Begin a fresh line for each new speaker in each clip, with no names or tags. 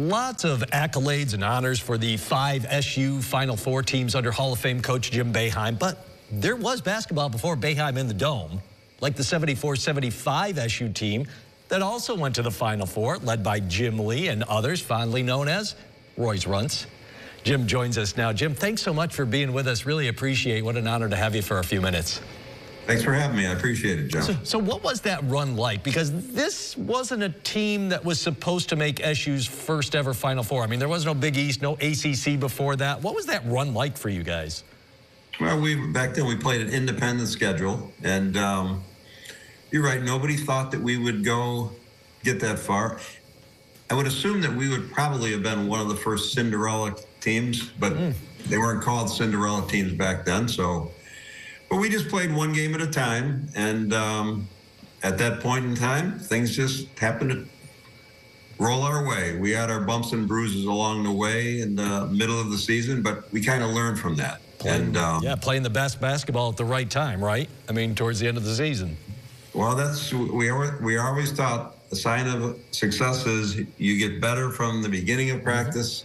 Lots of accolades and honors for the 5 SU Final Four teams under Hall of Fame coach Jim Boeheim, but there was basketball before Boeheim in the Dome, like the 74-75 SU team that also went to the Final Four, led by Jim Lee and others, fondly known as Roy's Runts. Jim joins us now. Jim, thanks so much for being with us. Really appreciate. What an honor to have you for a few minutes.
Thanks for having me. I appreciate it, John.
So what was that run like? Because this wasn't a team that was supposed to make SU's first ever Final Four. I mean, there was no Big East, no ACC before that. What was that run like for you guys?
Well, back then we played an independent schedule, and you're right, nobody thought that we would get that far. I would assume that we would probably have been one of the first Cinderella teams, but they weren't called Cinderella teams back then, so... But we just played one game at a time, and at that point in time, things just happened to roll our way. We had our bumps and bruises along the way in the middle of the season, but we kind of learned from that.
Playing the best basketball at the right time, right? I mean, towards the end of the season.
Well, we always thought a sign of success is you get better from the beginning of practice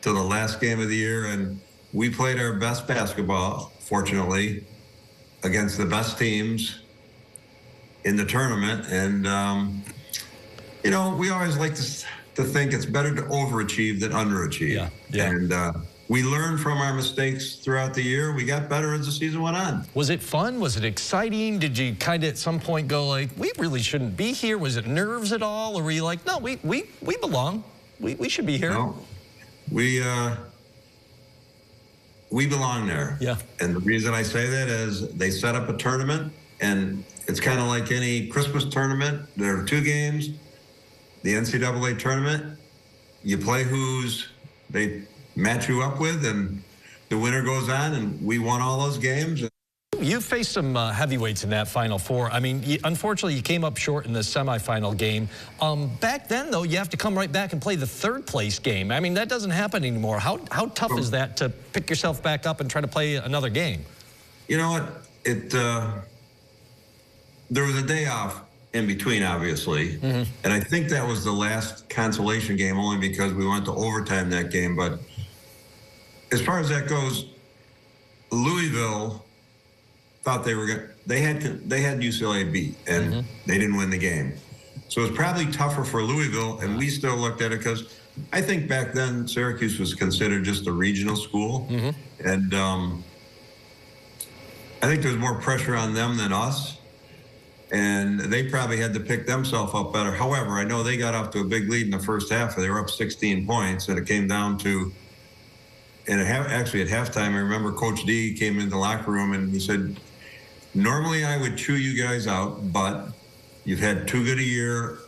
to the last game of the year, and we played our best basketball, fortunately, against the best teams in the tournament. And, you know, we always like to think it's better to overachieve than underachieve. Yeah. And we learned from our mistakes throughout the year. We got better as the season went on.
Was it fun? Was it exciting? Did you kind of at some point go like, we really shouldn't be here? Was it nerves at all? Or were you like, no, we belong. We should be here.
No, we belong there.
Yeah.
And the reason I say that is they set up a tournament, and it's kind of like any Christmas tournament. There are 2 games. The NCAA tournament, you play who's they match you up with, and the winner goes on, and we won all those games.
You faced some heavyweights in that Final Four. I mean, unfortunately, you came up short in the semifinal game. Back then, though, you have to come right back and play the 3rd place game. I mean, that doesn't happen anymore. How tough is that to pick yourself back up and try to play another game?
You know what? There was a day off in between, obviously, and I think that was the last consolation game, only because we went to overtime that game. But as far as that goes, Louisville thought they had UCLA beat, and they didn't win the game. So it was probably tougher for Louisville, and we still looked at it because I think back then Syracuse was considered just a regional school, and I think there was more pressure on them than us, and they probably had to pick themselves up better. However, I know they got off to a big lead in the first half. They were up 16 points, and it came down to, and actually at halftime, I remember Coach D came into the locker room and he said, normally I would chew you guys out, but you've had too good a year.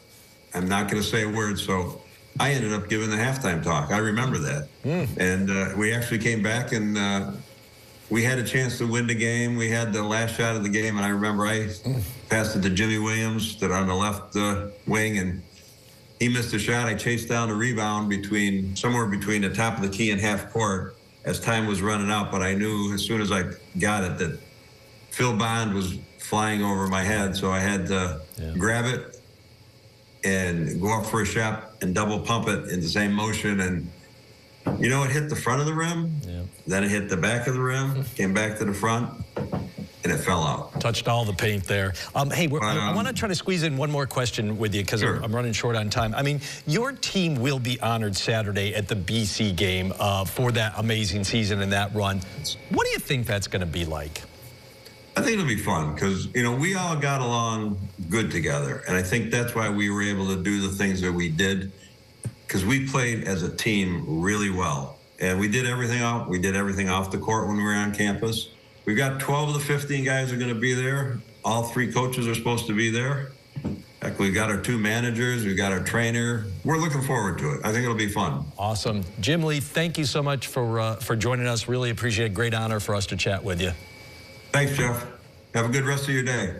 I'm not going to say a word. So I ended up giving the halftime talk. I remember that. And we actually came back, and we had a chance to win the game. We had the last shot of the game, and I remember I passed it to Jimmy Williams, that on the left wing, and he missed a shot. I chased down the rebound somewhere between the top of the key and half court as time was running out. But I knew as soon as I got it that Phil Bond was flying over my head. So I had to grab it and go up for a shot and double pump it in the same motion. And, you know, it hit the front of the rim. Then it hit the back of the rim, came back to the front, and it fell out.
Touched all the paint there. Hey, I want to try to squeeze in one more question with you because I'm running short on time. I mean, your team will be honored Saturday at the BC game for that amazing season and that run. What do you think that's going to be like?
I think it'll be fun because, you know, we all got along good together. And I think that's why we were able to do the things that we did, because we played as a team really well. And we did everything off the court when we were on campus. We've got 12 of the 15 guys are going to be there. All 3 coaches are supposed to be there. Heck, we've got our 2 managers. We've got our trainer. We're looking forward to it. I think it'll be fun.
Awesome. Jim Lee, thank you so much for joining us. Really appreciate it. Great honor for us to chat with you.
Thanks, Jeff. Have a good rest of your day.